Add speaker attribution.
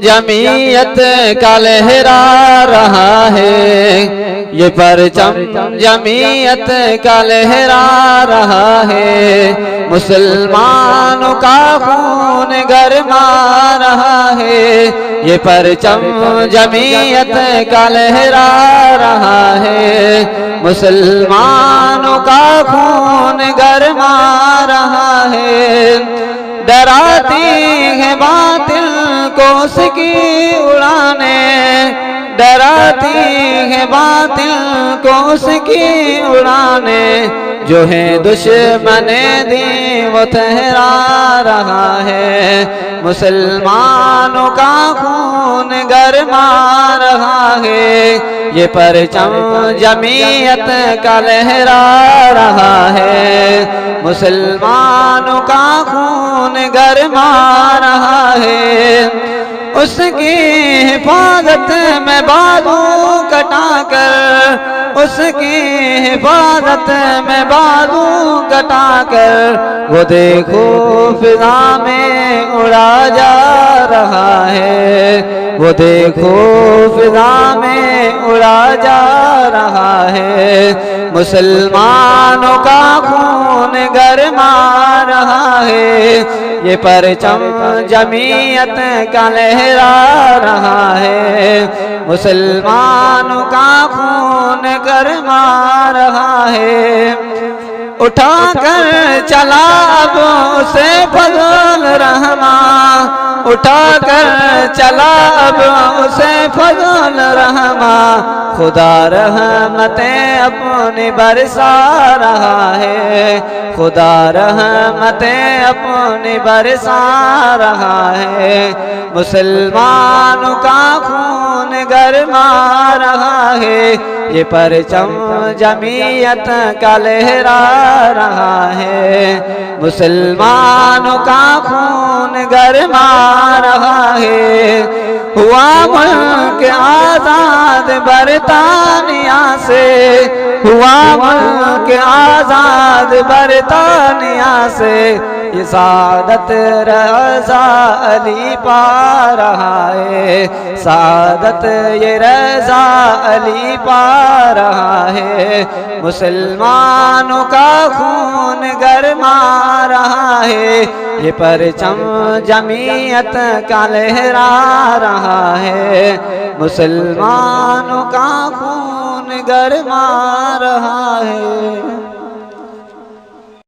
Speaker 1: جمعیت کا لہرا رہا ہے، یہ پرچم جمعیت کا لہرا رہا ہے، مسلمانوں کا خون گرما رہا ہے، یہ پرچم جمعیت کا لہرا رہا ہے، مسلمانوں کا خون گرما رہا ہے، ڈراتی ہے باطل کو اس کی اڑانے، ڈراتی ہے باطل کو اس کی اڑانے، جو ہے دشمن دین وہ ٹھہرا رہا ہے، مسلمانوں کا خون گرما رہا ہے، یہ پرچم جمعیت کا لہرا رہا ہے، مسلمانوں کا خون گرما رہا ہے، اس کی حفاظت میں بازو کٹا کر، اس کی حفاظت میں بازو کٹا کر، وہ دیکھو فضا میں اڑا جا رہا ہے، وہ دیکھو فضا میں اڑا جا رہا ہے، مسلمانوں کا خون گرما رہا ہے، یہ پرچم جمعیت کا لہرا رہا ہے، مسلمانوں کا خون گرما رہا ہے، اٹھا کر چلا اب اسے فضل رحماں، اٹھا کر چلا اب اسے فضل رحماں، خدا رحمتیں اپنی برسا رہا ہے، خدا رحمتیں اپنی برسا رہا ہے، مسلمانوں کا خون گرما رہا ہے، یہ پرچم جمعیت کا لہرا رہا ہے، مسلمانوں کا خون گرما رہا ہے، ہوا ملک آزاد برطانیہ سے، ہوا ملک آزاد برطانیہ سے، یہ سعادت رضا علی پا رہا ہے، سعادت یہ رضا علی پا رہا ہے، مسلمانوں کا خون گرما رہا ہے، یہ پرچم جمعیت کا لہرا رہا ہے، مسلمانوں کا خون گرما رہا ہے۔